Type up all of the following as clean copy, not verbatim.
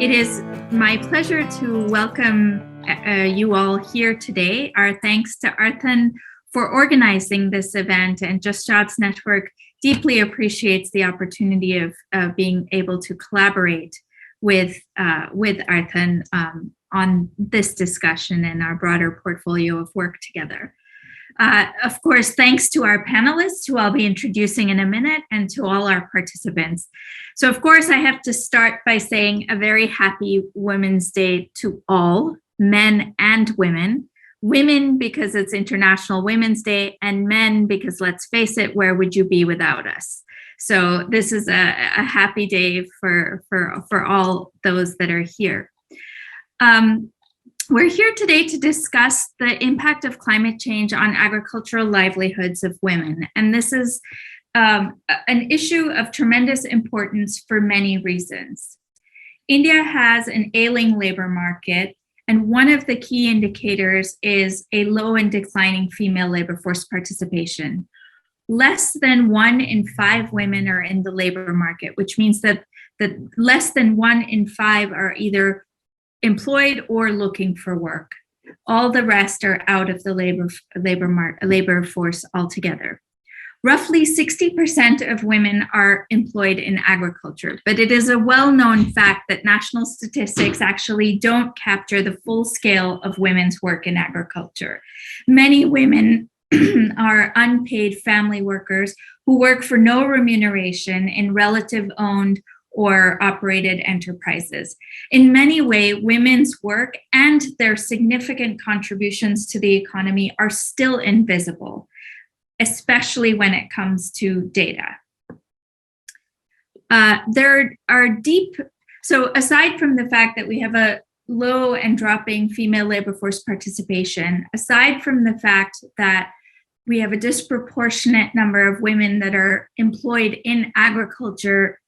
It is my pleasure to welcome you all here today. Our thanks to Arthan for organizing this event, and Just Jobs Network deeply appreciates the opportunity of being able to collaborate with Arthan on this discussion and our broader portfolio of work together. Of course, thanks to our panelists, who I'll be introducing in a minute, and to all our participants. So, of course, I have to start by saying a very happy Women's Day to all, men and women. Women, because it's International Women's Day, and men, because let's face it, where would you be without us? So this is a happy day for all those that are here. We're here today to discuss the impact of climate change on agricultural livelihoods of women. And this is an issue of tremendous importance for many reasons. India has an ailing labor market, and one of the key indicators is a low and declining female labor force participation. Less than 1 in 5 women are in the labor market, which means that less than 1 in 5 are either employed or looking for work. All the rest are out of the labor force altogether. Roughly 60% of women are employed in agriculture, but it is a well-known fact that national statistics actually don't capture the full scale of women's work in agriculture. Many women are unpaid family workers who work for no remuneration in relative-owned or operated enterprises. In many ways, women's work and their significant contributions to the economy are still invisible, especially when it comes to data. So aside from the fact that we have a low and dropping female labor force participation, aside from the fact that we have a disproportionate number of women that are employed in agriculture,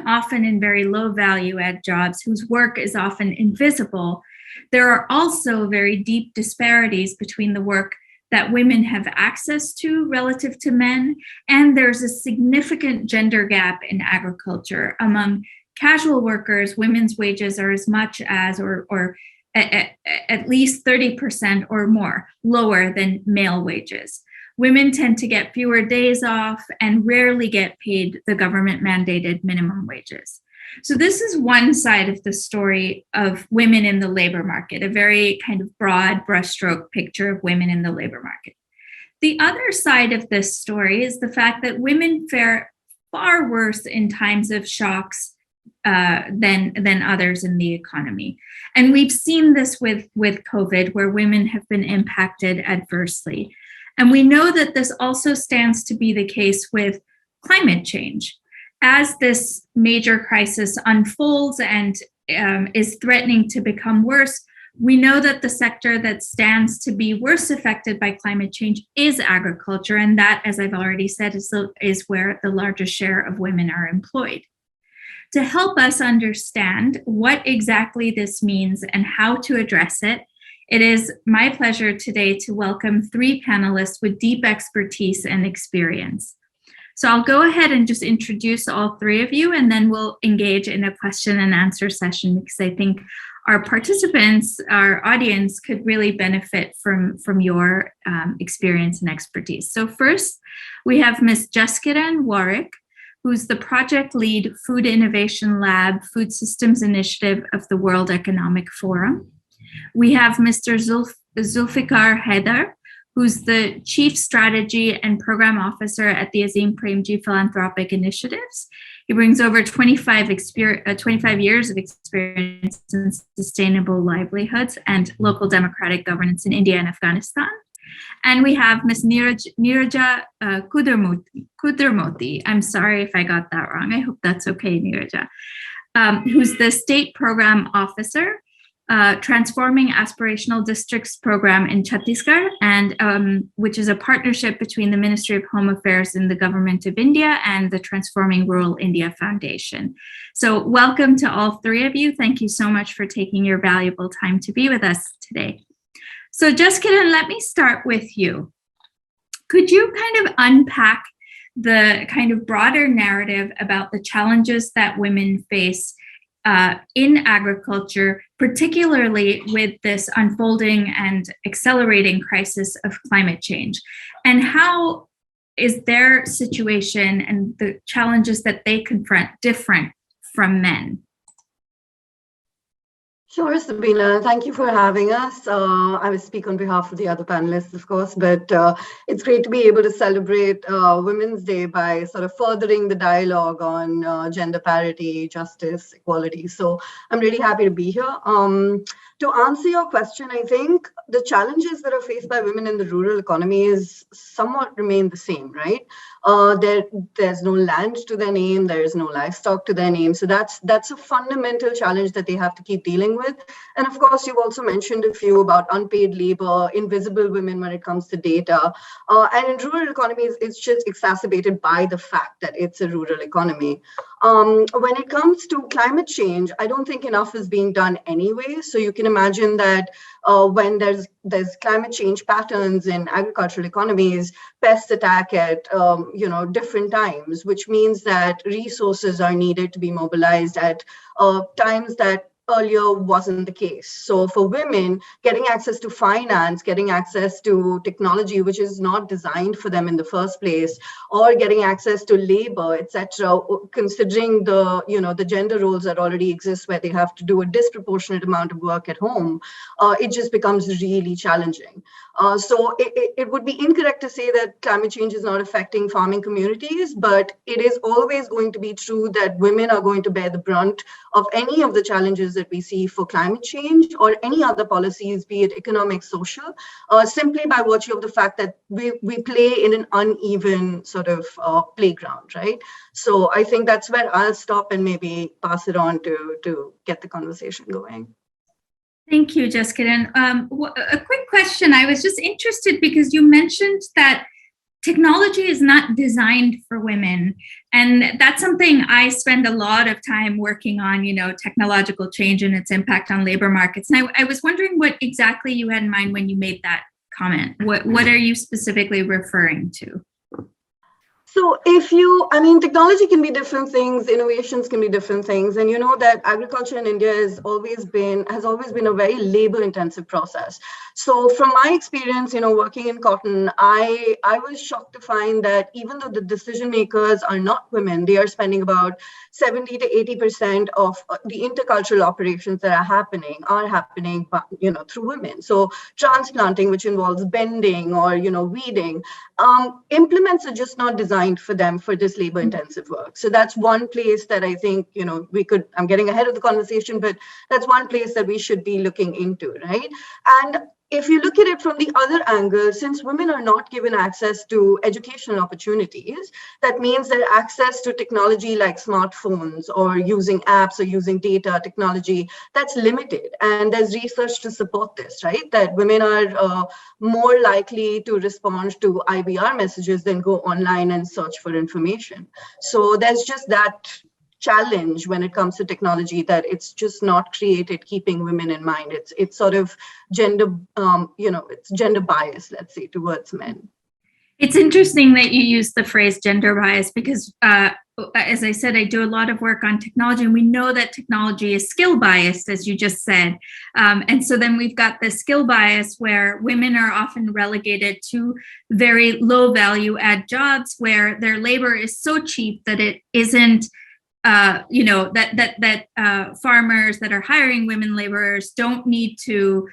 often in very low value add jobs whose work is often invisible, there are also very deep disparities between the work that women have access to relative to men, and there's a significant gender gap in agriculture. Among casual workers, women's wages are as much as or at least 30% or more lower than male wages. Women tend to get fewer days off and rarely get paid the government-mandated minimum wages. So this is one side of the story of women in the labor market, a very kind of broad brushstroke picture of women in the labor market. The other side of this story is the fact that women fare far worse in times of shocks than others in the economy. And we've seen this with COVID, where women have been impacted adversely. And we know that this also stands to be the case with climate change. As this major crisis unfolds and is threatening to become worse, we know that the sector that stands to be worse affected by climate change is agriculture. And that, as I've already said, is where the largest share of women are employed. To help us understand what exactly this means and how to address it, it is my pleasure today to welcome 3 panelists with deep expertise and experience. So I'll go ahead and just introduce all 3 of you, and then we'll engage in a question and answer session, because I think our participants, our audience, could really benefit from your experience and expertise. So first, we have Ms. Jaskiran Warwick, who's the project lead Food Innovation Lab, Food Systems Initiative of the World Economic Forum. We have Mr. Zulfikar Haider, who's the Chief Strategy and Program Officer at the Azim Premji Philanthropic Initiatives. He brings over 25 years of experience in sustainable livelihoods and local democratic governance in India and Afghanistan. And we have Ms. Neeraja Kudurmoti. I'm sorry if I got that wrong. I hope that's okay, Neeraja. Who's the State Program Officer, Transforming Aspirational Districts program in Chhattisgarh, and which is a partnership between the Ministry of Home Affairs and the Government of India and the Transforming Rural India Foundation. So welcome to all 3 of you. Thank you so much for taking your valuable time to be with us today. So Jaskiran, let me start with you. Could you kind of unpack the kind of broader narrative about the challenges that women face in agriculture, particularly with this unfolding and accelerating crisis of climate change? And how is their situation and the challenges that they confront different from men? Sure, Sabina. Thank you for having us. I will speak on behalf of the other panelists, of course, but it's great to be able to celebrate Women's Day by sort of furthering the dialogue on gender parity, justice, equality. So I'm really happy to be here. To answer your question, I think the challenges that are faced by women in the rural economy is somewhat remain the same, right? There's no land to their name, there is no livestock to their name. So that's a fundamental challenge that they have to keep dealing with. And of course, you've also mentioned a few about unpaid labor, invisible women when it comes to data. And in rural economies, it's just exacerbated by the fact that it's a rural economy. When it comes to climate change, I don't think enough is being done anyway. So you can imagine that when there's climate change patterns in agricultural economies, pests attack at different times, which means that resources are needed to be mobilized at times that earlier wasn't the case. So for women, getting access to finance, getting access to technology, which is not designed for them in the first place, or getting access to labor, etc., considering the gender roles that already exist where they have to do a disproportionate amount of work at home, it just becomes really challenging. So it would be incorrect to say that climate change is not affecting farming communities, but it is always going to be true that women are going to bear the brunt of any of the challenges that we see for climate change or any other policies, be it economic, social, simply by virtue of the fact that we play in an uneven sort of playground, right? So I think that's where I'll stop and maybe pass it on to get the conversation going. Thank you, Jessica. And a quick question. I was just interested because you mentioned that technology is not designed for women. And that's something I spend a lot of time working on, technological change and its impact on labor markets. And I was wondering what exactly you had in mind when you made that comment. What are you specifically referring to? So technology can be different things, innovations can be different things. And you know that agriculture in India has always been a very labor intensive process. So from my experience, working in cotton, I was shocked to find that even though the decision makers are not women, they are spending about 70 to 80% of the intercultural operations that are happening through women. So transplanting, which involves bending or, weeding, implements are just not designed for them for this labor intensive work. So that's one place that I think, I'm getting ahead of the conversation, but that's one place that we should be looking into, right? And if you look at it from the other angle, since women are not given access to educational opportunities, that means that access to technology like smartphones or using apps or using data technology, that's limited. And there's research to support this, right? That women are more likely to respond to IVR messages than go online and search for information. So there's just that challenge when it comes to technology, that it's just not created keeping women in mind. It's sort of gender, it's gender bias, let's say, towards men. It's interesting that you use the phrase gender bias because, as I said, I do a lot of work on technology, and we know that technology is skill biased, as you just said. And so then we've got the skill bias where women are often relegated to very low value add jobs where their labor is so cheap that it isn't farmers that are hiring women laborers don't need to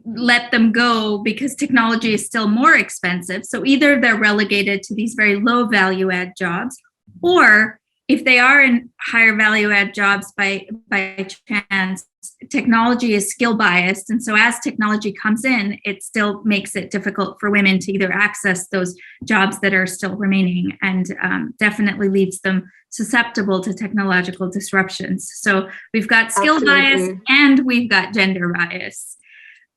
let them go because technology is still more expensive. So either they're relegated to these very low value add jobs, or if they are in higher value add jobs by chance, technology is skill biased. And so as technology comes in, it still makes it difficult for women to either access those jobs that are still remaining, and definitely leaves them susceptible to technological disruptions. So we've got skill bias and we've got gender bias.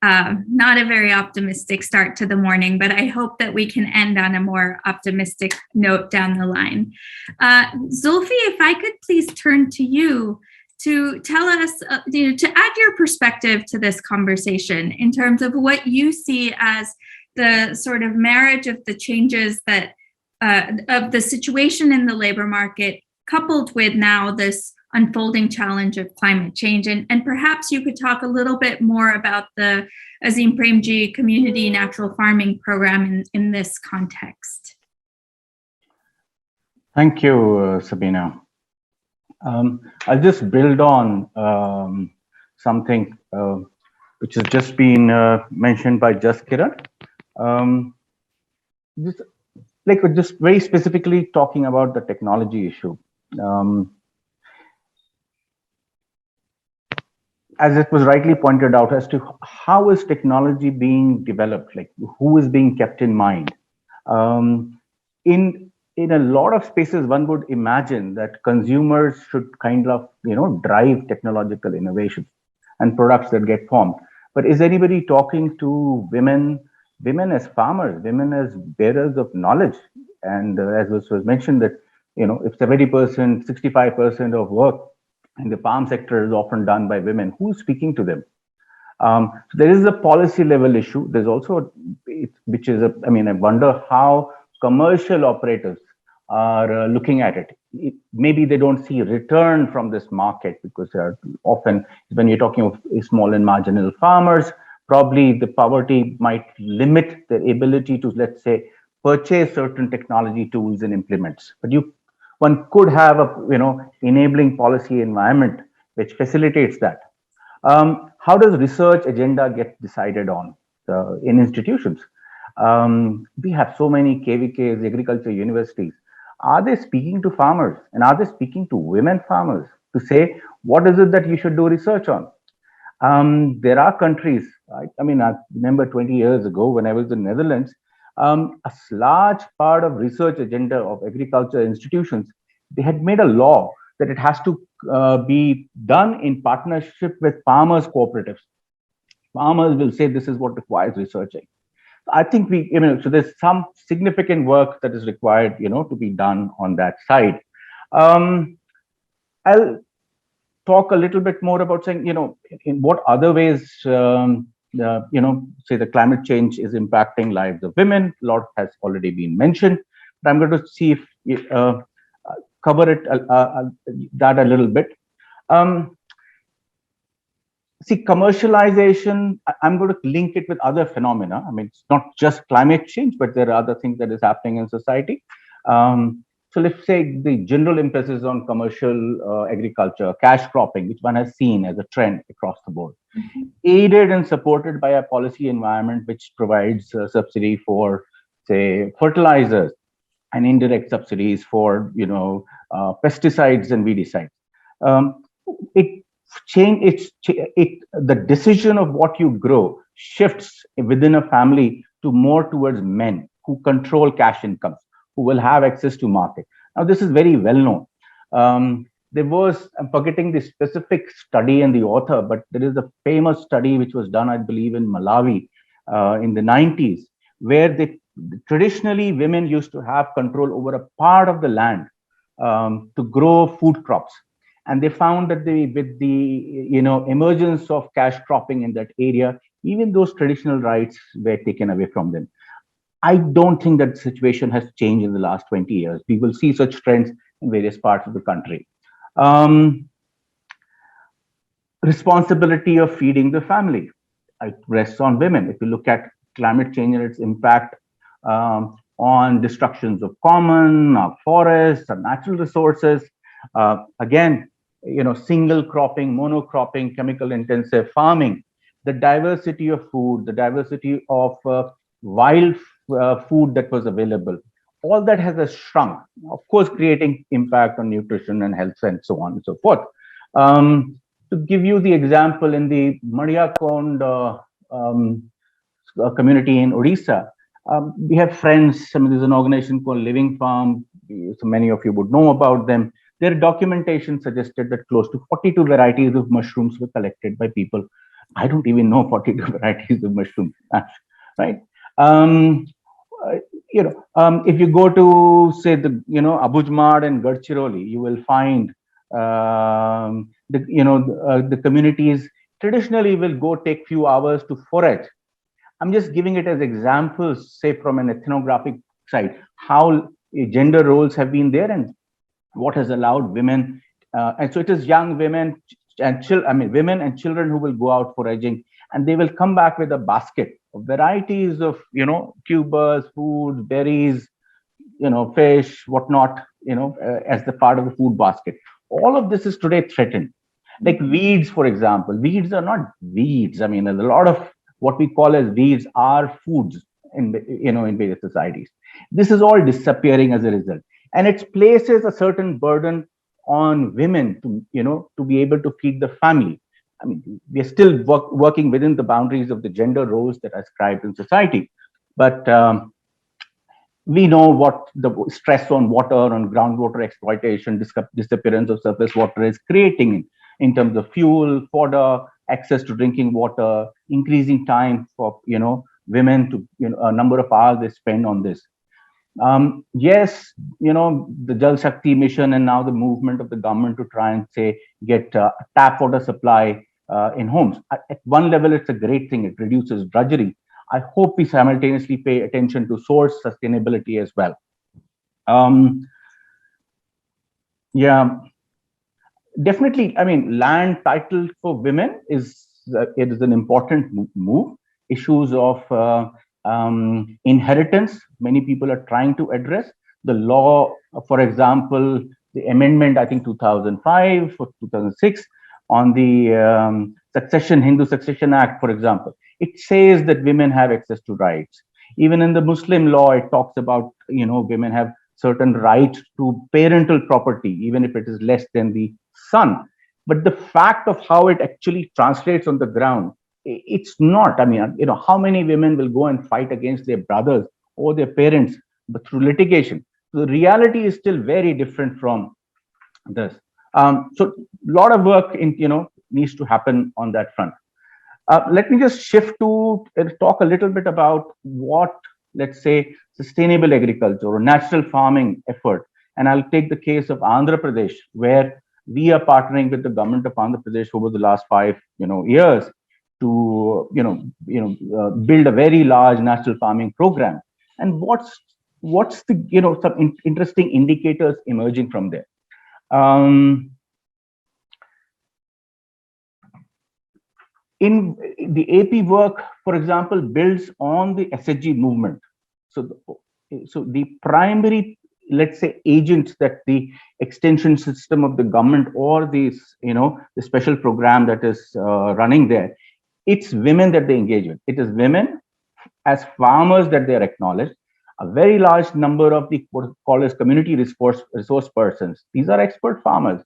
Not a very optimistic start to the morning, but I hope that we can end on a more optimistic note down the line. Zulfi, if I could please turn to you to tell us, to add your perspective to this conversation in terms of what you see as the sort of marriage of the changes that of the situation in the labor market, coupled with now this unfolding challenge of climate change. And perhaps you could talk a little bit more about the Azim Premji Community Natural Farming Program in this context. Thank you, Sabina. I'll just build on something which has just been mentioned by Kiran. Just very specifically talking about the technology issue. As it was rightly pointed out as to how is technology being developed, like who is being kept in mind. In a lot of spaces, one would imagine that consumers should kind of, drive technological innovations and products that get formed. But is anybody talking to women as farmers, women as bearers of knowledge? And as was mentioned that, if 70%, 65% of work in the farm sector is often done by women, who's speaking to them? So there is a policy level issue. There's also, I wonder how commercial operators are looking at it. Maybe they don't see return from this market because they are often, when you're talking of small and marginal farmers, probably the poverty might limit their ability to, let's say, purchase certain technology tools and implements. But one could have a, enabling policy environment which facilitates that. How does research agenda get decided on in institutions? We have so many KVKs, agriculture universities. Are they speaking to farmers, and are they speaking to women farmers to say, what is it that you should do research on? There are countries, I remember 20 years ago when I was in the Netherlands, a large part of research agenda of agriculture institutions, they had made a law that it has to be done in partnership with farmers cooperatives. Farmers will say this is what requires researching. I think so there's some significant work that is required, to be done on that side. I'll talk a little bit more about saying, in what other ways, say the climate change is impacting lives of women. A lot has already been mentioned, but I'm going to see if cover it that a little bit. See, commercialization, I'm going to link it with other phenomena. It's not just climate change, but there are other things that is happening in society. So let's say the general emphasis on commercial agriculture, cash cropping, which one has seen as a trend across the board, aided and supported by a policy environment which provides subsidy for, say, fertilizers and indirect subsidies for, pesticides and weedicides. The decision of what you grow shifts within a family to more towards men who control cash incomes, who will have access to market. Now, this is very well known. There was, I'm forgetting the specific study and the author, but there is a famous study which was done, I believe, in Malawi in the 90s, where traditionally women used to have control over a part of the land to grow food crops. And they found that with the emergence of cash cropping in that area, even those traditional rights were taken away from them. I don't think that the situation has changed in the last 20 years. We will see such trends in various parts of the country. Responsibility of feeding the family, it rests on women. If you look at climate change and its impact on destructions of common, of forests, of natural resources, again, single cropping, monocropping, chemical intensive farming, the diversity of food, the diversity of wild food that was available, all that has shrunk, of course, creating impact on nutrition and health and so on and so forth. To give you the example, in the Mariakond community in Odisha, we have friends. There's an organization called Living Farm. So many of you would know about them. Their documentation suggested that close to 42 varieties of mushrooms were collected by people. I don't even know 42 varieties of mushrooms, right? If you go to, say, the Abujmad and Gadchiroli, you will find the communities traditionally will go take few hours to forage. I'm just giving it as examples, say, from an ethnographic side, how gender roles have been there and what has allowed women And so it is young women and women and children who will go out foraging, and they will come back with a basket of varieties of, tubers, foods, berries, fish, whatnot, as the part of the food basket. All of this is today threatened. Like weeds, for example. Weeds are not weeds. I mean, there's a lot of what we call as weeds are foods in various societies. This is all disappearing as a result, and it places a certain burden on women to be able to feed the family. I mean, we are still working within the boundaries of the gender roles that are ascribed in society, but we know what the stress on water, on groundwater exploitation, disappearance of surface water is creating in terms of fuel, fodder, access to drinking water, increasing time for women to a number of hours they spend on this. Yes, the Jal Shakti mission and now the movement of the government to try and get tap water supply in homes. At one level, it's a great thing. It reduces drudgery. I hope we simultaneously pay attention to source sustainability as well. Yeah, definitely. I mean, land title for women it is an important move. Issues of inheritance, many people are trying to address. The law, for example, the amendment, I think 2005 or 2006 on the Hindu Succession Act, for example, it says that women have access to rights. Even in the Muslim law, it talks about, women have certain right to parental property, even if it is less than the son. But the fact of how it actually translates on the ground, it's not. I mean, how many women will go and fight against their brothers or their parents, but through litigation? So the reality is still very different from this. So a lot of work needs to happen on that front. Let me just shift to talk a little bit about what, let's say, sustainable agriculture or natural farming effort. And I'll take the case of Andhra Pradesh, where we are partnering with the government of Andhra Pradesh over the last 5 years to build a very large natural farming program. And what's the some interesting indicators emerging from there. In the AP work, for example, builds on the SHG movement. So the primary, let's say, agents that the extension system of the government or the special program that is running there, it's women that they engage with. It is women as farmers that they are acknowledged. A very large number of the what called as community resource persons, these are expert farmers,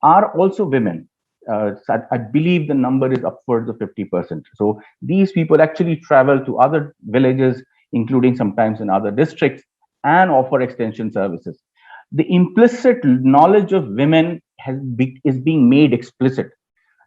are also women. So I believe the number is upwards of 50%. So these people actually travel to other villages, including sometimes in other districts, and offer extension services. The implicit knowledge of women is being made explicit.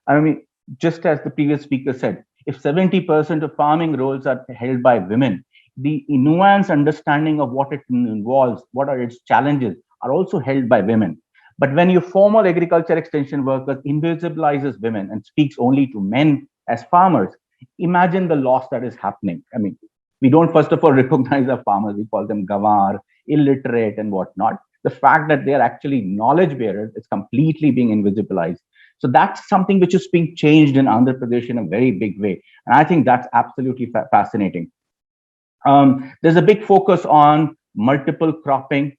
I mean, just as the previous speaker said, if 70% of farming roles are held by women, the nuanced understanding of what it involves, what are its challenges, are also held by women. But when your formal agriculture extension workers invisibilizes women and speaks only to men as farmers, imagine the loss that is happening. I mean, we don't first of all recognize our farmers, we call them gawar, illiterate and whatnot. The fact that they're actually knowledge bearers is completely being invisibilized. So that's something which is being changed in Andhra Pradesh in a very big way. And I think that's absolutely fascinating. There's a big focus on multiple cropping,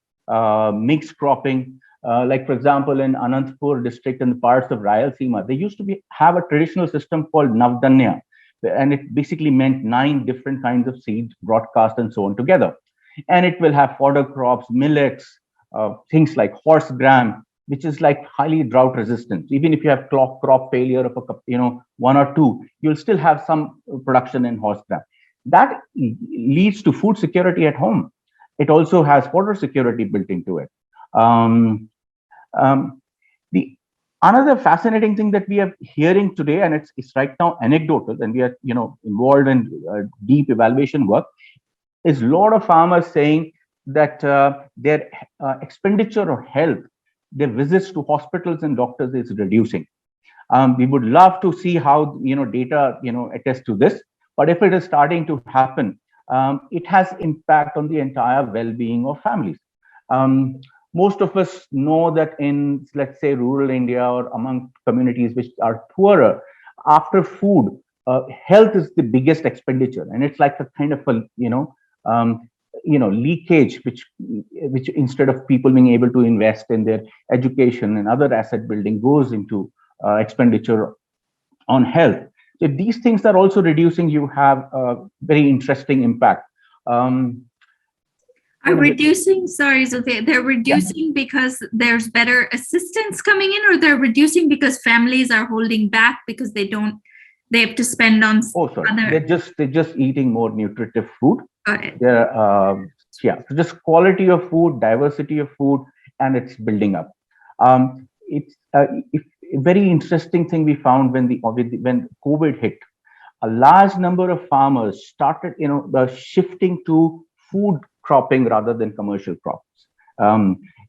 mixed cropping. Like, for example, in Anantapur district and parts of Rayalaseema, they used to have a traditional system called Navdanya. And it basically meant 9 different kinds of seeds, broadcast and so on together. And it will have fodder crops, millets, things like horse gram, which is like highly drought resistant. Even if you have crop failure of 1 or 2, you'll still have some production in horse gram. That leads to food security at home. It also has fodder security built into it. Another fascinating thing that we are hearing today, and it's right now anecdotal, and we are involved in deep evaluation work, is a lot of farmers saying that their expenditure on health, their visits to hospitals and doctors is reducing. We would love to see how data attest to this, but if it is starting to happen, it has impact on the entire well-being of families. most of us know that in, let's say, rural India or among communities which are poorer, after food, health is the biggest expenditure, and it's like a kind of a leakage, which instead of people being able to invest in their education and other asset building, goes into expenditure on health. So if these things are also reducing, you have a very interesting impact. Are reducing, sorry, Zulfi, they're reducing because there's better assistance coming in, or they're reducing because families are holding back because they have to spend on they're just eating more nutritive food. Got it. So just quality of food, diversity of food, and it's building up. It's a very interesting thing we found when COVID hit. A large number of farmers started, shifting to food cropping rather than commercial crops.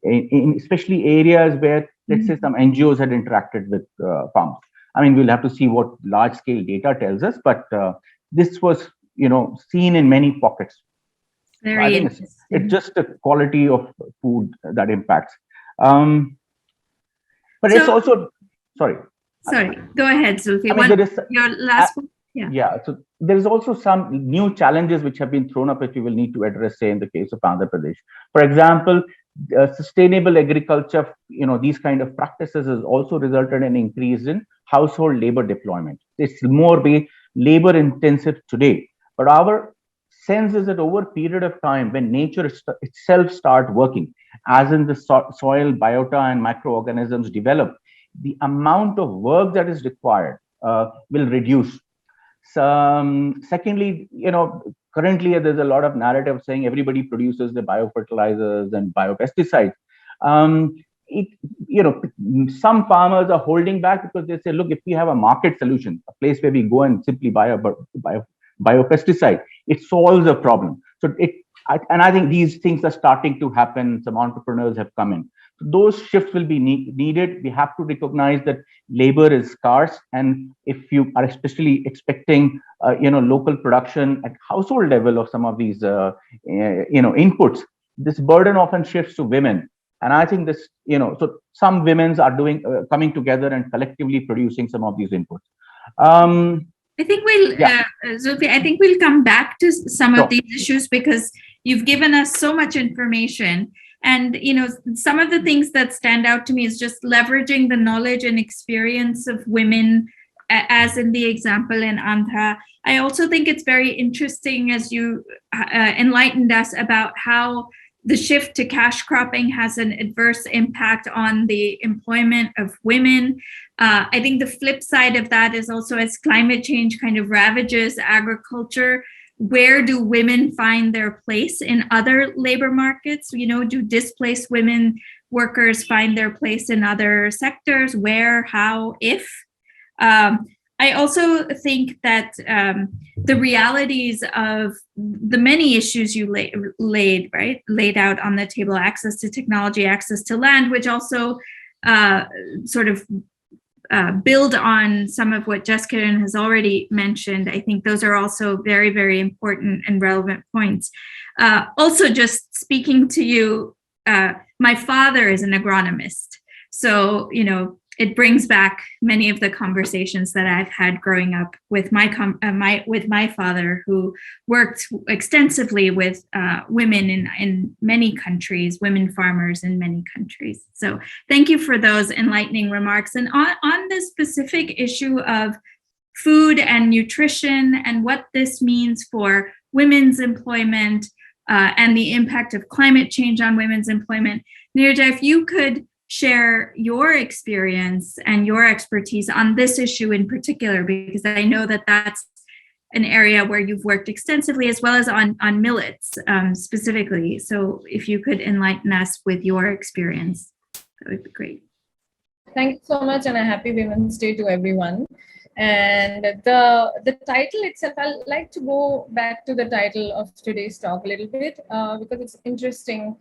In especially areas where, let's say, some NGOs had interacted with farmers. I mean, we'll have to see what large-scale data tells us, but this was, seen in many pockets. Very interesting. It's just the quality of food that impacts. But it's also, sorry. Sorry, go ahead, Zulfi. Your last one. Yeah, so there is also some new challenges which have been thrown up, which we will need to address, say, in the case of Andhra Pradesh. For example, sustainable agriculture, these kind of practices has also resulted in increase in household labor deployment. It's more labor intensive today, but our sense is that over a period of time, when nature itself start working, as in the soil biota and microorganisms develop, the amount of work that is required will reduce. Secondly, currently there's a lot of narrative saying everybody produces the biofertilizers and biopesticides. Some farmers are holding back because they say, look, if we have a market solution, a place where we go and simply buy a biopesticide, it solves a problem. So I think these things are starting to happen. Some entrepreneurs have come in. So those shifts will be needed. We have to recognize that labor is scarce, and if you are especially expecting, local production at household level of some of these, inputs, this burden often shifts to women. And I think this, so some women are coming together and collectively producing some of these inputs. I think Zulfi, I think we'll come back to some of these issues because you've given us so much information. And, some of the things that stand out to me is just leveraging the knowledge and experience of women, as in the example in Andhra. I also think it's very interesting as you enlightened us about how the shift to cash cropping has an adverse impact on the employment of women. I think the flip side of that is also as climate change kind of ravages agriculture, where do women find their place in other labor markets? Do displaced women workers find their place in other sectors? Where, how, if? I also think that the realities of the many issues you laid out on the table, access to technology, access to land, which also sort of build on some of what Jessica has already mentioned. I think those are also very, very important and relevant points. Also, just speaking to you, my father is an agronomist. So, it brings back many of the conversations that I've had growing up with my father, who worked extensively with women in many countries, women farmers in many countries. So thank you for those enlightening remarks. And on the specific issue of food and nutrition and what this means for women's employment and the impact of climate change on women's employment, Neerja, if you could share your experience and your expertise on this issue in particular, because I know that that's an area where you've worked extensively, as well as on millets specifically. So if you could enlighten us with your experience, that would be great. Thank you so much, and a happy Women's Day to everyone. And the title itself, I'd like to go back to the title of today's talk a little bit because it's interesting.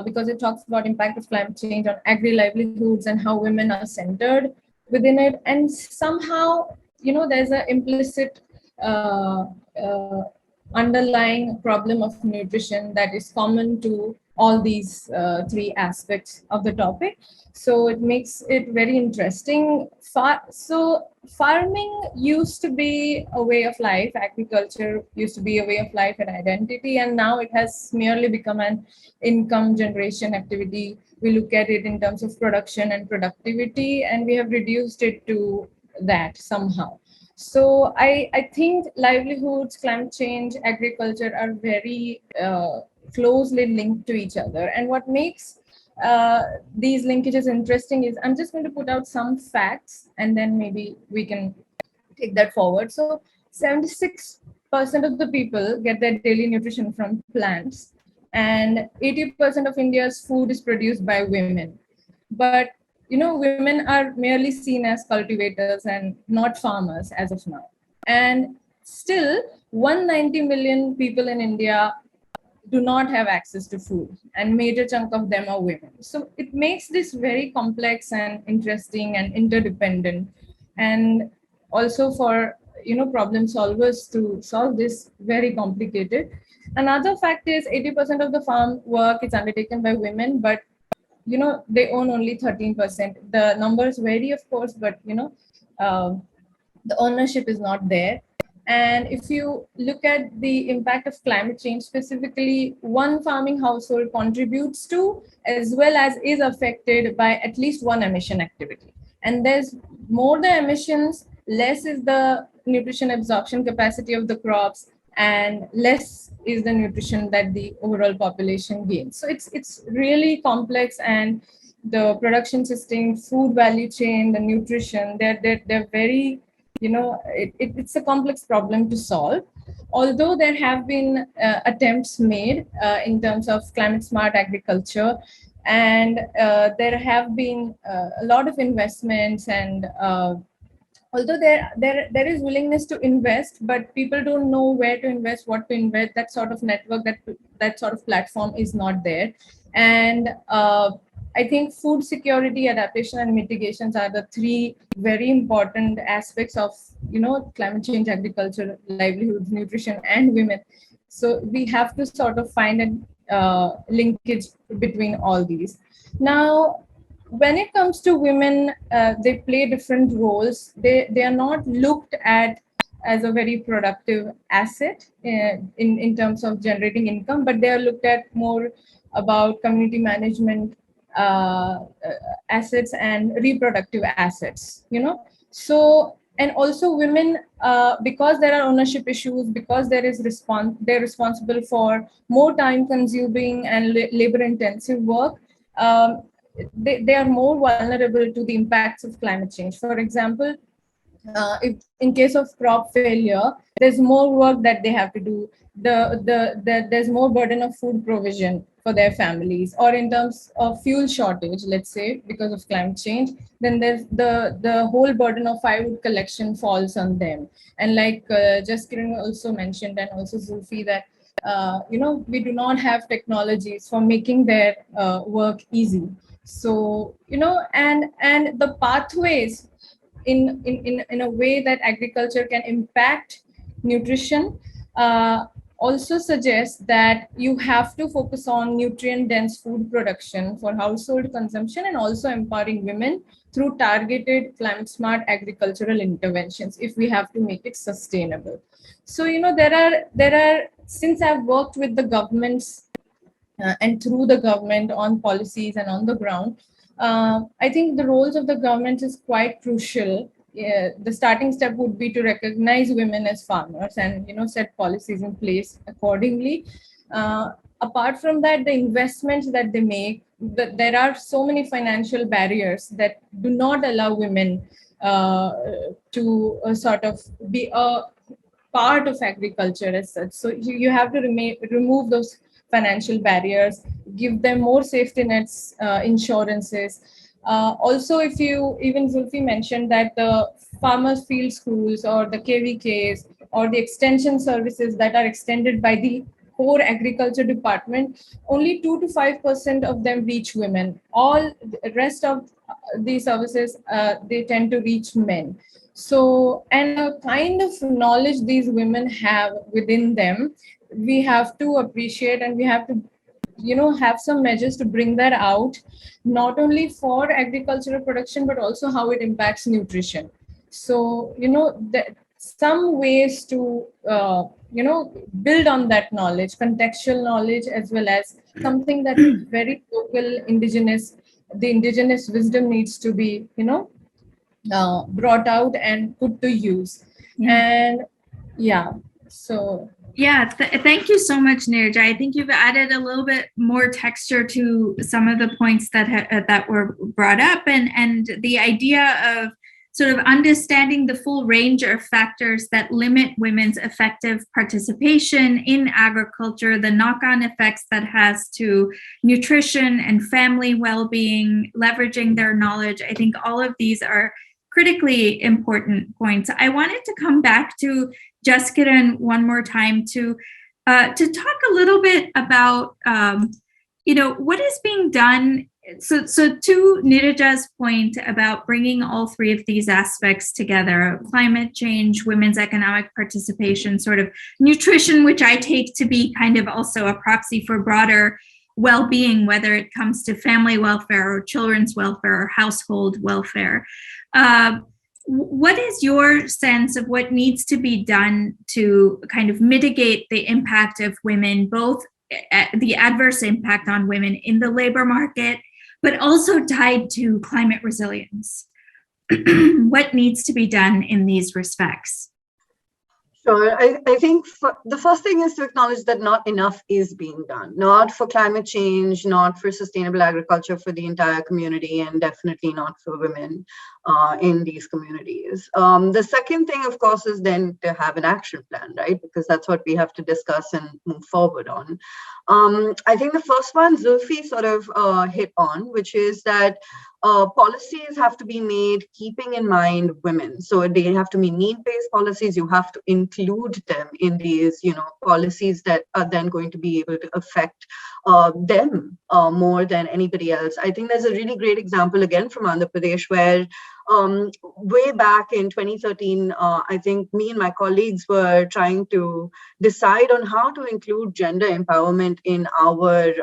Because it talks about impact of climate change on agri-livelihoods and how women are centered within it. And somehow, there's an implicit underlying problem of nutrition that is common to all these three aspects of the topic. So it makes it very interesting. So farming used to be a way of life, agriculture used to be a way of life and identity, and now it has merely become an income generation activity. We look at it in terms of production and productivity, and we have reduced it to that somehow. So I think livelihoods, climate change, agriculture are very closely linked to each other. And what makes these linkages interesting is, I'm just going to put out some facts and then maybe we can take that forward. So 76% of the people get their daily nutrition from plants, and 80% of India's food is produced by women. But women are merely seen as cultivators and not farmers as of now. And still, 190 million people in India do not have access to food, and major chunk of them are women. So it makes this very complex and interesting and interdependent, and also for problem solvers to solve this very complicated. Another fact is 80% of the farm work is undertaken by women, but they own only 13%. The numbers vary, of course, but the ownership is not there. And if you look at the impact of climate change, specifically, one farming household contributes to as well as is affected by at least one emission activity. And there's more the emissions, less is the nutrition absorption capacity of the crops, and less is the nutrition that the overall population gains. So it's really complex, and the production system, food value chain, the nutrition, they're very, it's a complex problem to solve. Although there have been attempts made in terms of climate smart agriculture, and there have been a lot of investments, and although there is willingness to invest, but people don't know where to invest, what to invest. That sort of network, that sort of platform is not there. And I think food security, adaptation, and mitigations are the three very important aspects of climate change, agriculture, livelihoods, nutrition, and women. So we have to sort of find a linkage between all these. Now, when it comes to women, they play different roles. They are not looked at as a very productive asset in terms of generating income, but they are looked at more about community management assets and reproductive assets. So, and also women, because there are ownership issues, because they're responsible for more time consuming and labor intensive work. They are more vulnerable to the impacts of climate change. For example, if in case of crop failure, there's more work that they have to do. There's more burden of food provision for their families, or in terms of fuel shortage, let's say, because of climate change, then there's the whole burden of firewood collection falls on them. And like just Kiran also mentioned, and also Zulfi, that we do not have technologies for making their work easy. So and the pathways in a way that agriculture can impact nutrition also suggests that you have to focus on nutrient dense food production for household consumption, and also empowering women through targeted climate smart agricultural interventions if we have to make it sustainable. So there are since I've worked with the governments and through the government on policies and on the ground, I think the roles of the government is quite crucial. The starting step would be to recognize women as farmers and set policies in place accordingly. Apart from that, the investments that they make, there are so many financial barriers that do not allow women to sort of be a part of agriculture as such. So you have to remove those financial barriers, give them more safety nets, insurances. Also, if you, even Zulfi mentioned that the farmers field schools or the KVKs or the extension services that are extended by the core agriculture department, only 2 to 5% of them reach women. All the rest of the services, they tend to reach men. So, and the kind of knowledge these women have within them, we have to appreciate, and we have to have some measures to bring that out, not only for agricultural production, but also how it impacts nutrition. So, some ways to, build on that knowledge, contextual knowledge, as well as something that is very local, indigenous. The indigenous wisdom needs to be, brought out and put to use. Yeah. And yeah, so yeah, thank you so much, Nirja. I think you've added a little bit more texture to some of the points that were brought up, and the idea of sort of understanding the full range of factors that limit women's effective participation in agriculture, the knock-on effects that has to nutrition and family well-being, leveraging their knowledge. I think all of these are critically important points. I wanted to come back to Jessica one more time to talk a little bit about what is being done. So to Nirja's point about bringing all three of these aspects together: climate change, women's economic participation, sort of nutrition, which I take to be kind of also a proxy for broader well-being, whether it comes to family welfare or children's welfare or household welfare. What is your sense of what needs to be done to kind of mitigate the impact of women, both the adverse impact on women in the labor market, but also tied to climate resilience? What needs to be done in these respects? Sure. I think the first thing is to acknowledge that not enough is being done, not for climate change, not for sustainable agriculture for the entire community, and definitely not for women in these communities. The second thing, of course, is then to have an action plan, right? Because that's what we have to discuss and move forward on. I think the first one Zulfi sort of hit on, which is that policies have to be made keeping in mind women. So they have to be need-based policies. You have to include them in these, policies that are then going to be able to affect them more than anybody else. I think there's a really great example again from Andhra Pradesh where way back in 2013, I think me and my colleagues were trying to decide on how to include gender empowerment in our,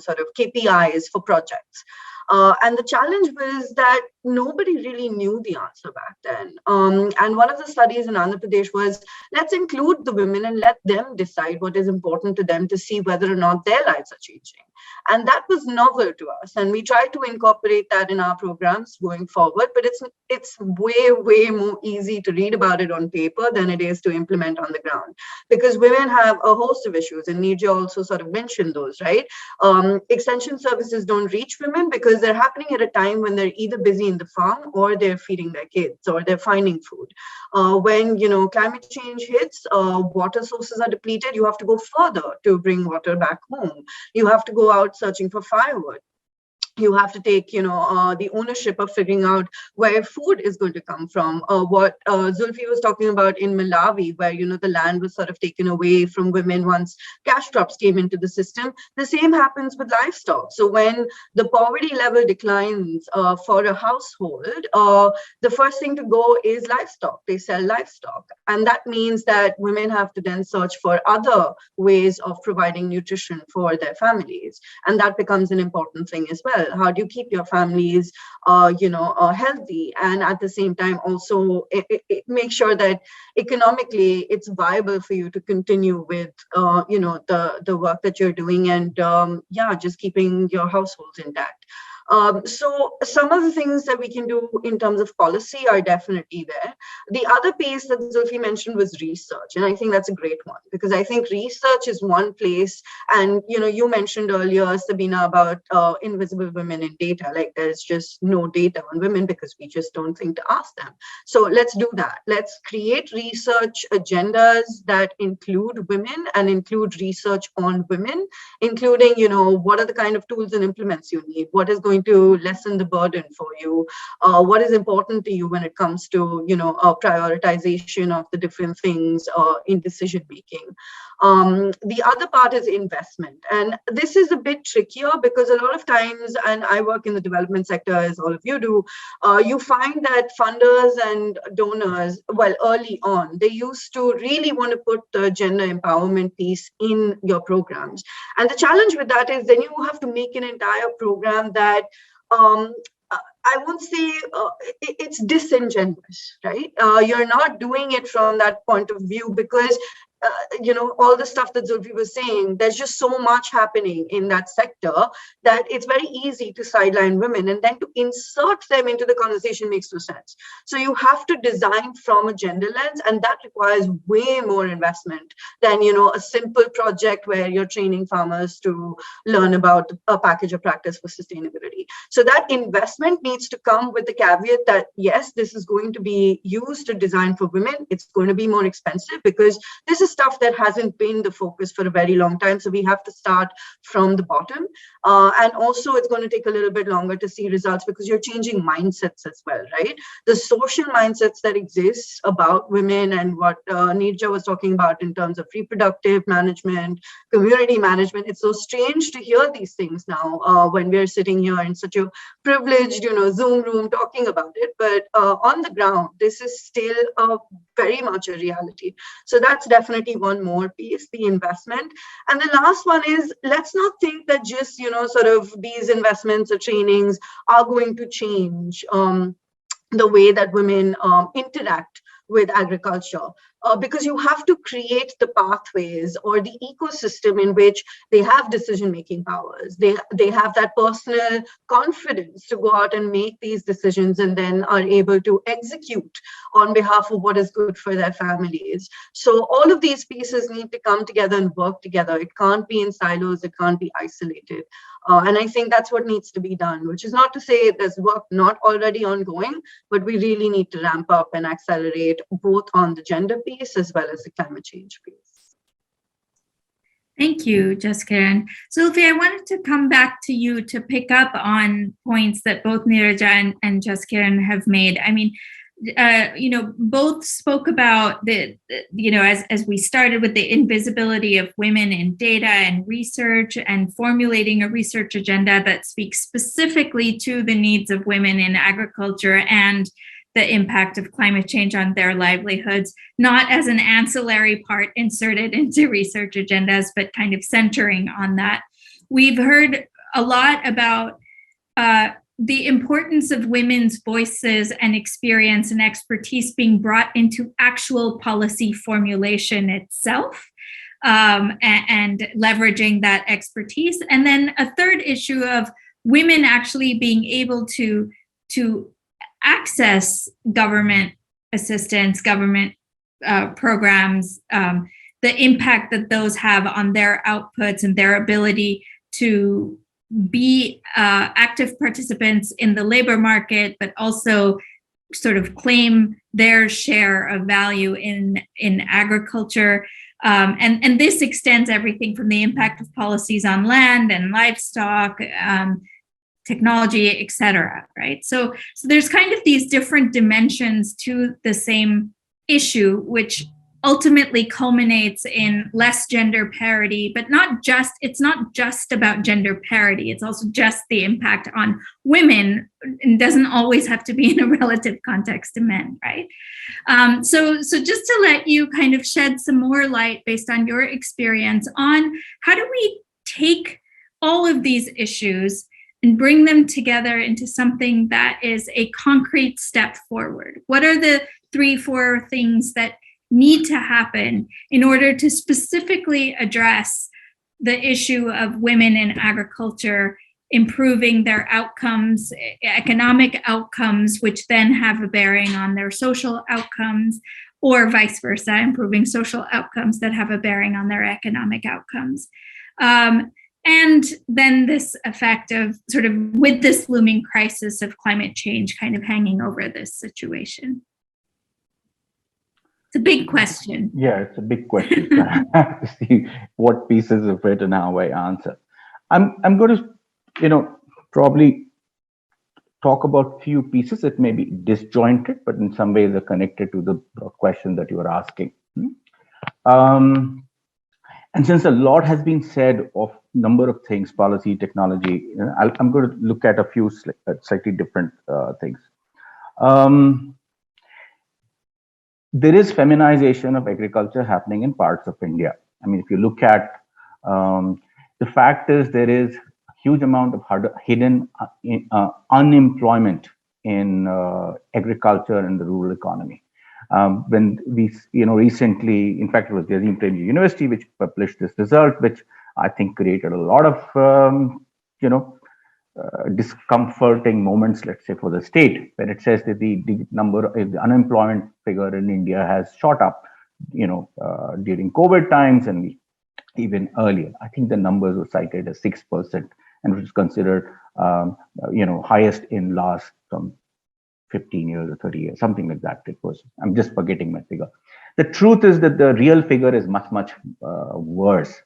sort of KPIs for projects. And the challenge was that nobody really knew the answer back then. And one of the studies in Andhra Pradesh was, let's include the women and let them decide what is important to them to see whether or not their lives are changing. And that was novel to us. And we tried to incorporate that in our programs going forward, but it's way, way more easy to read about it on paper than it is to implement on the ground. Because women have a host of issues, and Nirja also sort of mentioned those, right? Extension services don't reach women because they're happening at a time when they're either busy in the farm or they're feeding their kids or they're finding food. When climate change hits, water sources are depleted, you have to go further to bring water back home. You have to go out searching for firewood. You have to take, the ownership of figuring out where food is going to come from. What Zulfi was talking about in Malawi, where, the land was sort of taken away from women once cash crops came into the system. The same happens with livestock. So when the poverty level declines for a household, the first thing to go is livestock. They sell livestock. And that means that women have to then search for other ways of providing nutrition for their families. And that becomes an important thing as well. How do you keep your families, healthy, and at the same time also make sure that economically it's viable for you to continue with, the work that you're doing, and just keeping your households intact. So some of the things that we can do in terms of policy are definitely there. The other piece that Zulfi mentioned was research. And I think that's a great one, because I think research is one place. And, you mentioned earlier, Sabina, about invisible women in data. Like there's just no data on women because we just don't think to ask them. So let's do that. Let's create research agendas that include women and include research on women, including, what are the kind of tools and implements you need? What is going to lessen the burden for you? What is important to you when it comes to, prioritization of the different things in decision making? The other part is investment. And this is a bit trickier because a lot of times, and I work in the development sector as all of you do, you find that funders and donors, well, early on, they used to really want to put the gender empowerment piece in your programs. And the challenge with that is then you have to make an entire program that I won't say it's disingenuous, right? You're not doing it from that point of view because all the stuff that Zulfi was saying, there's just so much happening in that sector that it's very easy to sideline women, and then to insert them into the conversation makes no sense. So you have to design from a gender lens, and that requires way more investment than, a simple project where you're training farmers to learn about a package of practice for sustainability. So that investment needs to come with the caveat that, yes, this is going to be used to design for women. It's going to be more expensive because this is stuff that hasn't been the focus for a very long time. So we have to start from the bottom. And also it's going to take a little bit longer to see results because you're changing mindsets as well, right? The social mindsets that exist about women and what Neerja was talking about in terms of reproductive management, community management. It's so strange to hear these things now when we're sitting here in such a privileged, Zoom room talking about it. But on the ground, this is still very much a reality. So that's definitely one more piece, the investment. And the last one is, let's not think that just, sort of these investments or trainings are going to change the way that women interact with agriculture, because you have to create the pathways or the ecosystem in which they have decision-making powers. They have that personal confidence to go out and make these decisions and then are able to execute on behalf of what is good for their families. So all of these pieces need to come together and work together. It can't be in silos, it can't be isolated. And I think that's what needs to be done, which is not to say there's work not already ongoing, but we really need to ramp up and accelerate both on the gender piece as well as the climate change piece. Thank you, Jessica. And Zulfi, I wanted to come back to you to pick up on points that both Neerja and Jessica have made. I mean, both spoke about as we started with the invisibility of women in data and research and formulating a research agenda that speaks specifically to the needs of women in agriculture and the impact of climate change on their livelihoods, not as an ancillary part inserted into research agendas, but kind of centering on that. We've heard a lot about the importance of women's voices and experience and expertise being brought into actual policy formulation itself, and leveraging that expertise. And then a third issue of women actually being able to access government assistance, government programs, the impact that those have on their outputs and their ability to be active participants in the labor market, but also sort of claim their share of value in agriculture. And this extends everything from the impact of policies on land and livestock, technology, et cetera, right? So there's kind of these different dimensions to the same issue, which ultimately culminates in less gender parity, but it's not just about gender parity. It's also just the impact on women, and doesn't always have to be in a relative context to men, right? So just to let you kind of shed some more light based on your experience on how do we take all of these issues and bring them together into something that is a concrete step forward? What are the 3-4 things that need to happen in order to specifically address the issue of women in agriculture, improving their outcomes, economic outcomes, which then have a bearing on their social outcomes, or vice versa, improving social outcomes that have a bearing on their economic outcomes? And then this effect of sort of with this looming crisis of climate change kind of hanging over this situation. It's a big question. Yeah, it's a big question. I have to see what pieces of it and how I answer. I'm going to, probably talk about few pieces that may be disjointed, but in some ways are connected to the question that you were asking. And since a lot has been said of number of things, policy, technology, I'm going to look at a few slightly different things. Um, there is feminization of agriculture happening in parts of India. I mean, if you look at the fact is there is a huge amount of hidden unemployment in agriculture and the rural economy. When we, recently, in fact, it was Jazim Premji University which published this result, which I think created a lot of, discomforting moments, let's say, for the state, when it says that the unemployment figure in India has shot up, during COVID times and even earlier. I think the numbers were cited as 6%, and which is considered, highest in last some 15 years or 30 years, something like that. It was, I'm just forgetting my figure. The truth is that the real figure is much, much worse.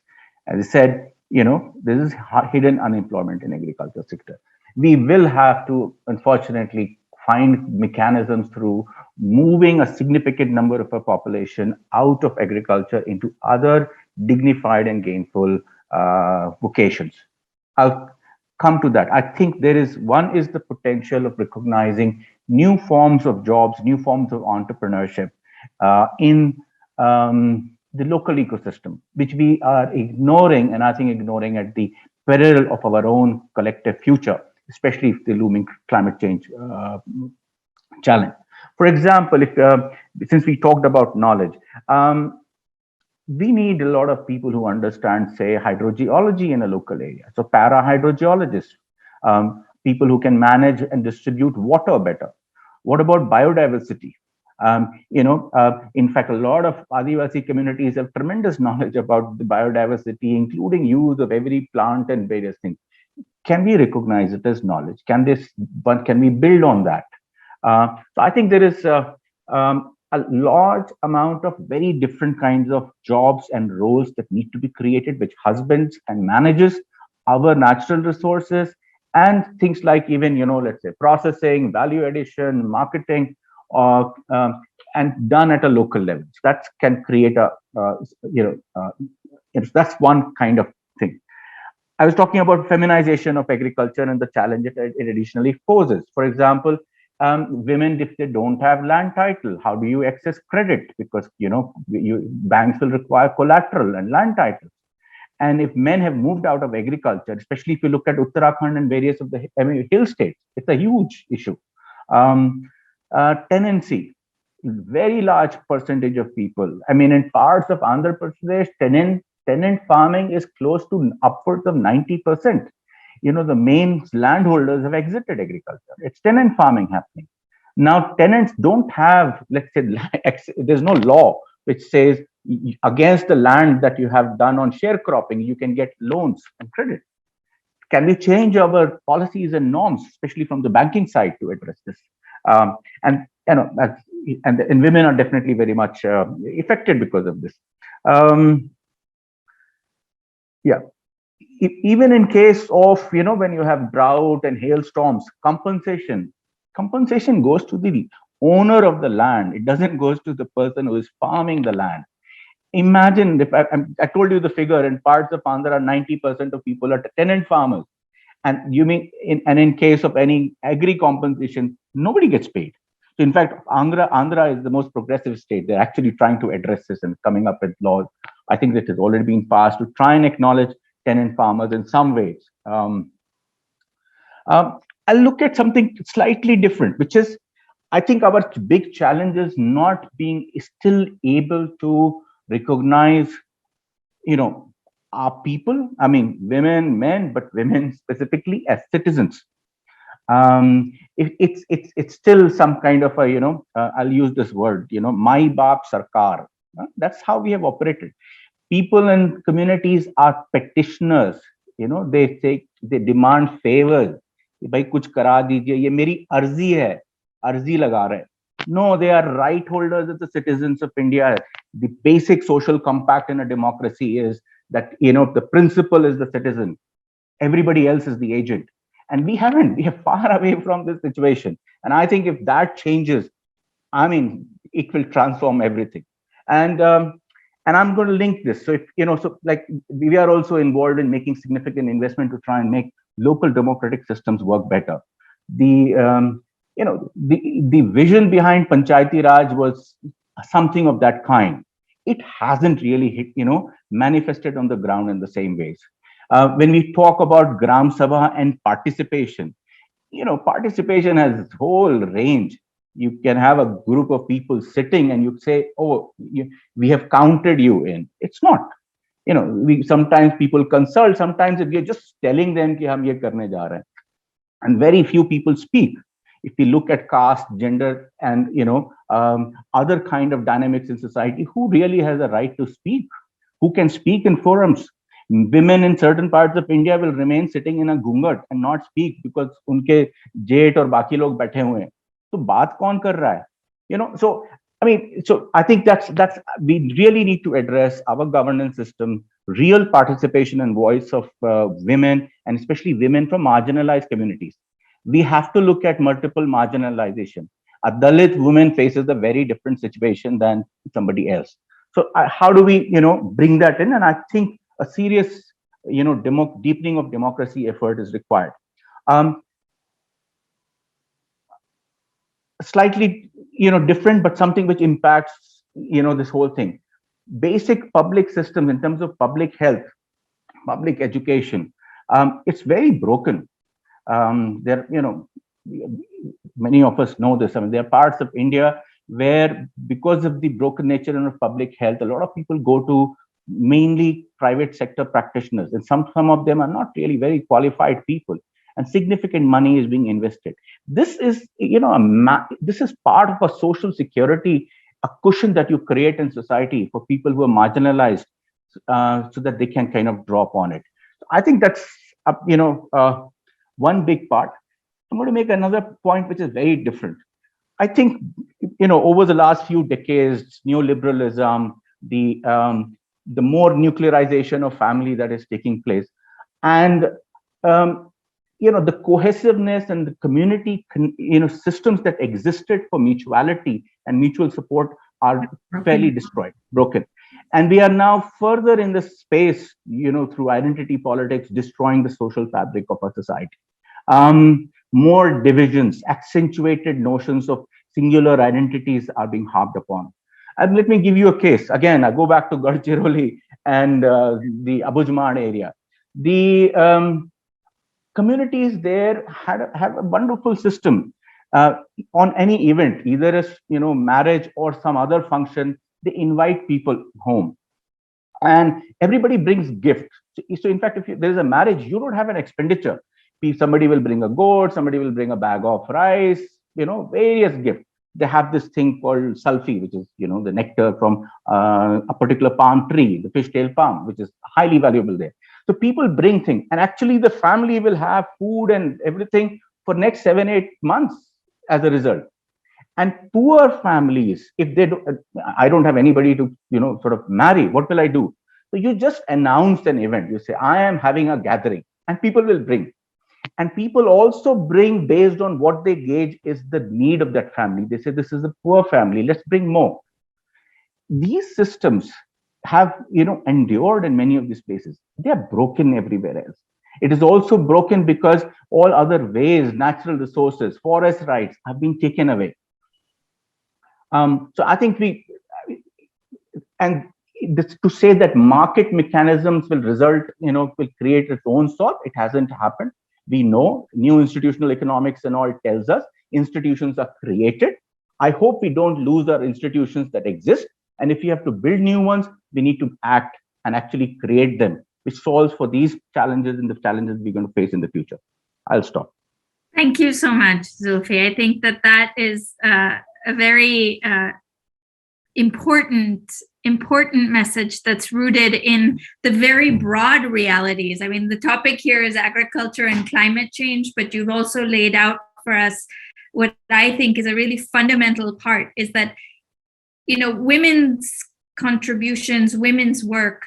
As I said, this is hidden unemployment in agriculture sector. We will have to, unfortunately, find mechanisms through moving a significant number of our population out of agriculture into other dignified and gainful vocations. I'll come to that. I think there is one is the potential of recognizing new forms of jobs, new forms of entrepreneurship in the local ecosystem, which we are ignoring, and I think ignoring at the peril of our own collective future, especially if the looming climate change challenge. For example, since we talked about knowledge, we need a lot of people who understand, say, hydrogeology in a local area. So para-hydrogeologists, people who can manage and distribute water better. What about biodiversity? In fact, a lot of Adivasi communities have tremendous knowledge about the biodiversity, including use of every plant and various things. Can we recognize it as knowledge? Can we build on that? So I think there is a large amount of very different kinds of jobs and roles that need to be created, which husbands and manages our natural resources and things like even, let's say processing, value addition, marketing, and done at a local level. So that can create a, that's one kind of thing. I was talking about feminization of agriculture and the challenge it additionally poses. For example, women, if they don't have land title, how do you access credit? Because banks will require collateral and land titles. And if men have moved out of agriculture, especially if you look at Uttarakhand and various of the hill states, it's a huge issue. Tenancy, very large percentage of people. I mean, in parts of Andhra Pradesh, tenant farming is close to upwards of 90%. The main landholders have exited agriculture. It's tenant farming happening. Now, tenants don't have, let's say, there's no law which says against the land that you have done on sharecropping, you can get loans and credit. Can we change our policies and norms, especially from the banking side, to address this? And women are definitely very much affected because of this. Even in case of, when you have drought and hailstorms, compensation goes to the owner of the land. It doesn't go to the person who is farming the land. Imagine if I told you the figure, in parts of Andhra, 90% of people are tenant farmers. And you mean, in case of any agri compensation, nobody gets paid. So in fact, Andhra is the most progressive state. They're actually trying to address this and coming up with laws. I think that has already been passed to try and acknowledge tenant farmers in some ways. I'll look at something slightly different, which is, I think our big challenge is not being still able to recognize, our people. I mean, women, men, but women specifically as citizens. It's still some kind of a, I'll use this word, Mai Baap Sarkar. That's how we have operated. People and communities are petitioners. They demand favors. Bhai kuch kara dijiye, ye meri arzi hai, arzi laga rahe. No, they are right holders as the citizens of India. The basic social compact in a democracy is that, the principal is the citizen. Everybody else is the agent. And we are far away from this situation. And I think if that changes, I mean, it will transform everything. And And I'm going to link this. So if, so like we are also involved in making significant investment to try and make local democratic systems work better. The, the vision behind Panchayati Raj was something of that kind. It hasn't really manifested on the ground in the same ways. When we talk about Gram Sabha and participation, participation has its whole range. You can have a group of people sitting and you say, oh, we have counted you in. It's not. Sometimes people consult, sometimes we're just telling them ki hum ye karne ja rahe hain. And very few people speak. If we look at caste, gender, and other kind of dynamics in society, who really has a right to speak? Who can speak in forums? Women in certain parts of India will remain sitting in a gungat and not speak because unke jeth और बाकी लोग बैठे हुए हैं. तो बात कौन कर रहा है? So I think that's we really need to address our governance system, real participation and voice of women, and especially women from marginalized communities. We have to look at multiple marginalization. A Dalit woman faces a very different situation than somebody else. So how do we, bring that in? And I think a serious, deepening of democracy effort is required. Slightly, different, but something which impacts, this whole thing. Basic public systems in terms of public health, public education, it's very broken. There, many of us know this. There are parts of India where, because of the broken nature of public health, a lot of people go to mainly private sector practitioners, and some of them are not really very qualified people, and significant money is being invested. This is, this is part of a social security, a cushion that you create in society for people who are marginalized, so that they can kind of draw upon it. I think that's, one big part. I'm going to make another point which is very different. I think, over the last few decades, neoliberalism, the more nuclearization of family that is taking place, and the cohesiveness and the community, systems that existed for mutuality and mutual support are fairly destroyed, broken. And we are now further in the space, through identity politics, destroying the social fabric of our society. More divisions, accentuated notions of singular identities are being harped upon. And let me give you a case. Again, I go back to Gadchiroli and the Abujman area. The communities there have a wonderful system. On any event, either as marriage or some other function, they invite people home, and everybody brings gifts. So in fact, if there is a marriage, you don't have an expenditure. Somebody will bring a goat, somebody will bring a bag of rice, various gifts. They have this thing called sulfi, which is, the nectar from a particular palm tree, the fishtail palm, which is highly valuable there. So people bring things, and actually the family will have food and everything for next 7-8 months as a result. And poor families, if they don't, I don't have anybody to, sort of marry, what will I do? So you just announce an event. You say, I am having a gathering, and people will bring. And people also bring based on what they gauge is the need of that family. They say, this is a poor family, let's bring more. These systems have, endured in many of these places. They are broken everywhere else. It is also broken because all other ways, natural resources, forest rights have been taken away. So I think to say that market mechanisms will result, will create its own sort, it hasn't happened. We know new institutional economics and all tells us institutions are created. I hope we don't lose our institutions that exist. And if we have to build new ones, we need to act and actually create them, which solves for these challenges and the challenges we're going to face in the future. I'll stop. Thank you so much, Zulfi. I think that is a very important message that's rooted in the very broad realities. I mean, the topic here is agriculture and climate change, but you've also laid out for us what I think is a really fundamental part, is that, women's contributions, women's work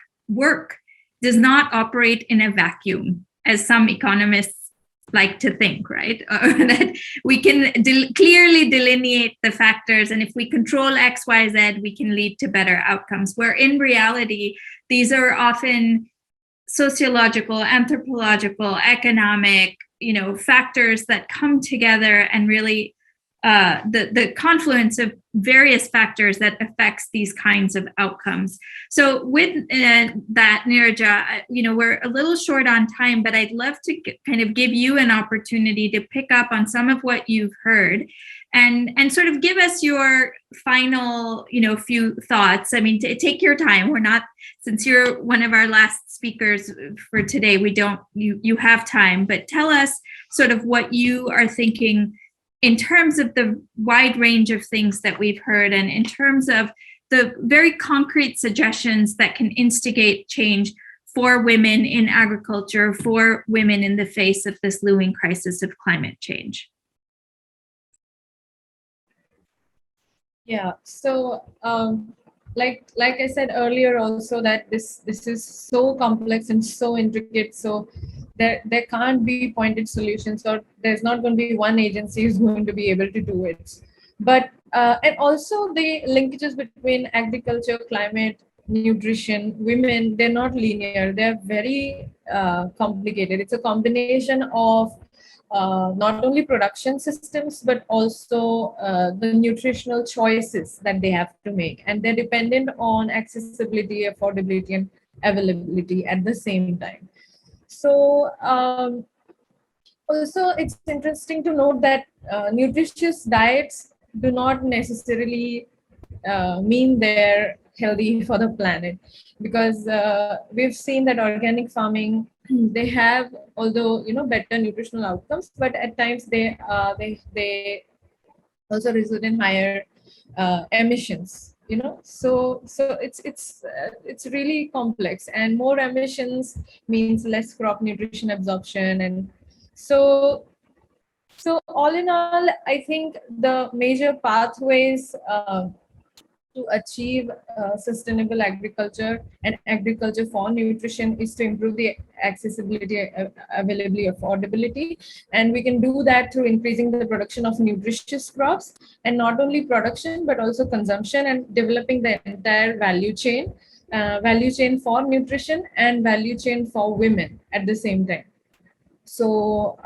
does not operate in a vacuum, as some economists like to think, right? That we can clearly delineate the factors, and if we control X, Y, Z, we can lead to better outcomes. Where in reality, these are often sociological, anthropological, economic, factors that come together and really the confluence of various factors that affects these kinds of outcomes. So with that, Neeraja, we're a little short on time, but I'd love to kind of give you an opportunity to pick up on some of what you've heard and sort of give us your final, few thoughts. I mean, take your time. We're not, since you're one of our last speakers for today, you have time, but tell us sort of what you are thinking in terms of the wide range of things that we've heard, and in terms of the very concrete suggestions that can instigate change for women in agriculture, for women in the face of this looming crisis of climate change. Yeah, so like I said earlier also, that this is so complex and so intricate, so there can't be pointed solutions, or there's not going to be one agency who's going to be able to do it. But and also the linkages between agriculture, climate, nutrition, women, they're not linear, they're very complicated. It's a combination of not only production systems, but also the nutritional choices that they have to make. And they're dependent on accessibility, affordability, and availability at the same time. So also it's interesting to note that nutritious diets do not necessarily mean they're healthy for the planet, because we've seen that organic farming, they have, although better nutritional outcomes, but at times they also result in higher emissions. So it's really complex, and more emissions means less crop nutrition absorption. And so all in all, I think the major pathways to achieve sustainable agriculture and agriculture for nutrition is to improve the accessibility, availability, affordability. And we can do that through increasing the production of nutritious crops, and not only production, but also consumption, and developing the entire value chain for nutrition and value chain for women at the same time. So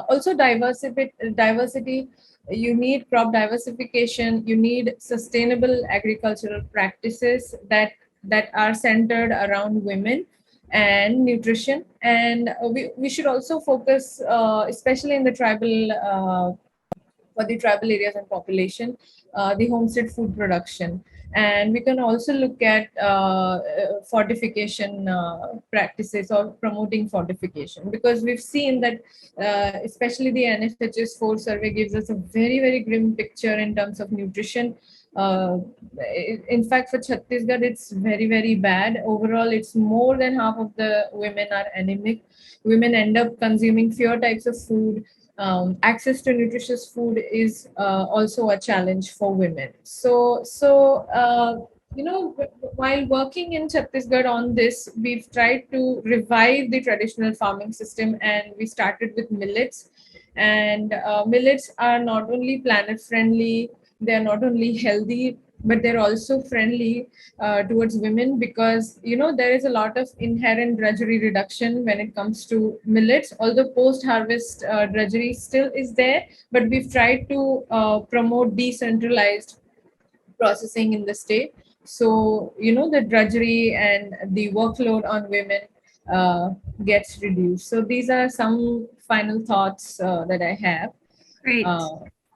also diversity, you need crop diversification, you need sustainable agricultural practices that are centered around women and nutrition. And we should also focus, especially in the tribal, for the tribal areas and population, the homestead food production. And we can also look at fortification practices, or promoting fortification, because we've seen that especially the NFHS 4 survey gives us a very, very grim picture in terms of nutrition. In fact, for Chhattisgarh, it's very, very bad. Overall, it's more than half of the women are anemic. Women end up consuming fewer types of food. Access to nutritious food is also a challenge for women. So while working in Chhattisgarh on this, we've tried to revive the traditional farming system, and we started with millets. And millets are not only planet friendly, they are not only healthy, but they're also friendly towards women, because there is a lot of inherent drudgery reduction when it comes to millets. Although post-harvest drudgery still is there, but we've tried to promote decentralized processing in the state. So the drudgery and the workload on women gets reduced. So these are some final thoughts that I have. Great.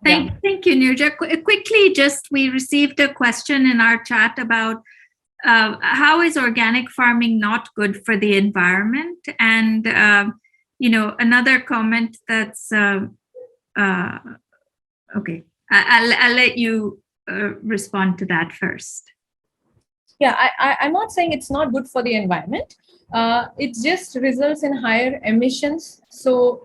Thank you, Neeraja. Quickly, we received a question in our chat about how is organic farming not good for the environment? And, another comment that's, okay, I'll let you respond to that first. Yeah, I'm not saying it's not good for the environment. It just results in higher emissions. So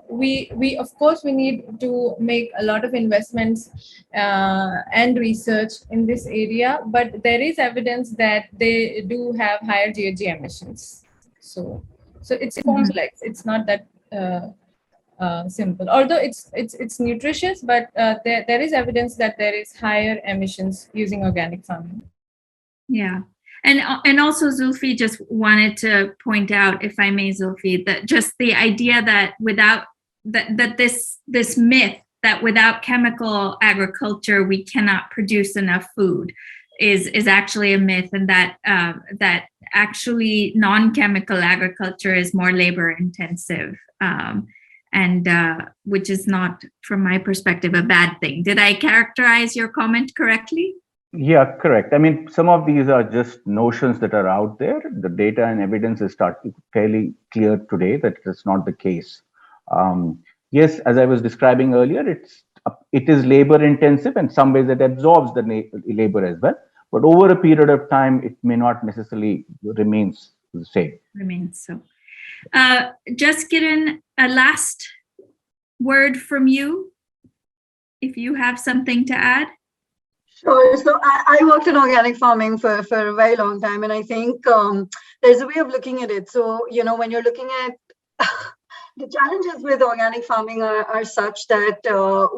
we of course we need to make a lot of investments and research in this area, but there is evidence that they do have higher GHG emissions. So it's complex. It's not that simple. Although it's nutritious, but there is evidence that there is higher emissions using organic farming. Yeah. And also Zulfi just wanted to point out, if I may, Zulfi, that just the idea that without that this myth that without chemical agriculture we cannot produce enough food is actually a myth, and that actually non-chemical agriculture is more labor intensive, and which is not, from my perspective, a bad thing. Did I characterize your comment correctly? Yeah, correct. I mean, some of these are just notions that are out there. The data and evidence is fairly clear today that it's not the case. Yes, as I was describing earlier, it is labor intensive, and some ways it absorbs the labor as well. But over a period of time, it may not necessarily remains the same. Remains so. Jaskiran, a last word from you, if you have something to add. Sure. So I worked in organic farming for a very long time, and I think there's a way of looking at it. So, when you're looking at the challenges with organic farming are such that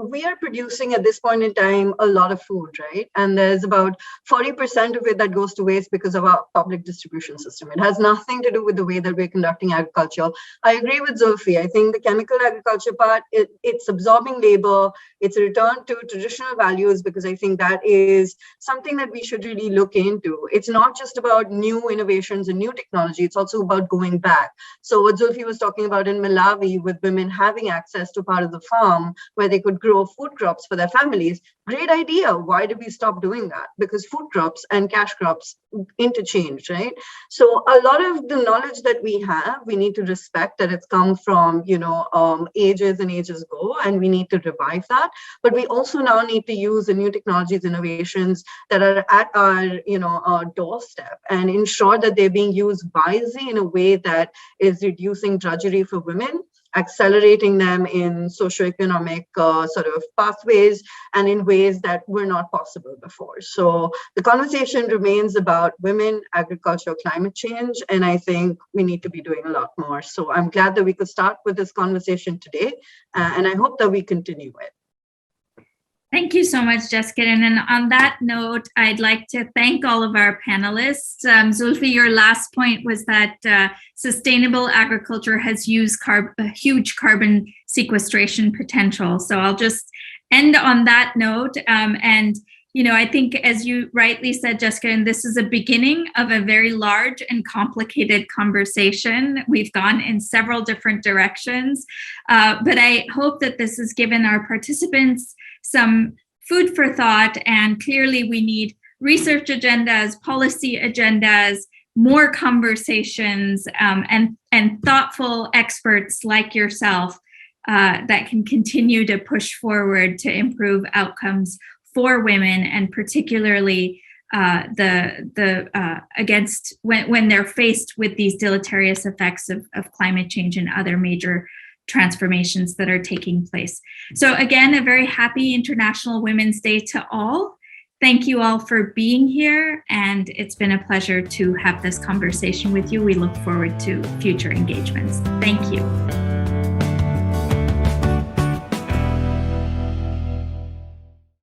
we are producing at this point in time a lot of food, right? And there's about 40% of it that goes to waste because of our public distribution system. It has nothing to do with the way that we're conducting agriculture. I agree with Zulfi. I think the chemical agriculture part, it's absorbing labor. It's a return to traditional values, because I think that is something that we should really look into. It's not just about new innovations and new technology. It's also about going back. So what Zulfi was talking about in Malawi, with women having access to part of the farm where they could grow food crops for their families. Great idea. Why did we stop doing that? Because food crops and cash crops interchange, right? So a lot of the knowledge that we have, we need to respect that it's come from, ages and ages ago, and we need to revive that. But we also now need to use the new technologies, innovations that are at our doorstep, and ensure that they're being used wisely in a way that is reducing drudgery for women, accelerating them in socioeconomic sort of pathways, and in ways that were not possible before. So the conversation remains about women, agriculture, climate change, and I think we need to be doing a lot more. So I'm glad that we could start with this conversation today, and I hope that we continue it. Thank you so much, Jaskiran. And on that note, I'd like to thank all of our panelists. Zulfi, your last point was that sustainable agriculture has huge carbon sequestration potential. So I'll just end on that note. And I think, as you rightly said, Jaskiran, this is a beginning of a very large and complicated conversation. We've gone in several different directions, but I hope that this has given our participants some food for thought. And clearly we need research agendas, policy agendas, more conversations, and thoughtful experts like yourself that can continue to push forward to improve outcomes for women, and particularly against when they're faced with these deleterious effects of climate change and other major transformations that are taking place. So again, a very happy International Women's Day to all. Thank you all for being here, and it's been a pleasure to have this conversation with you. We look forward to future engagements. Thank you.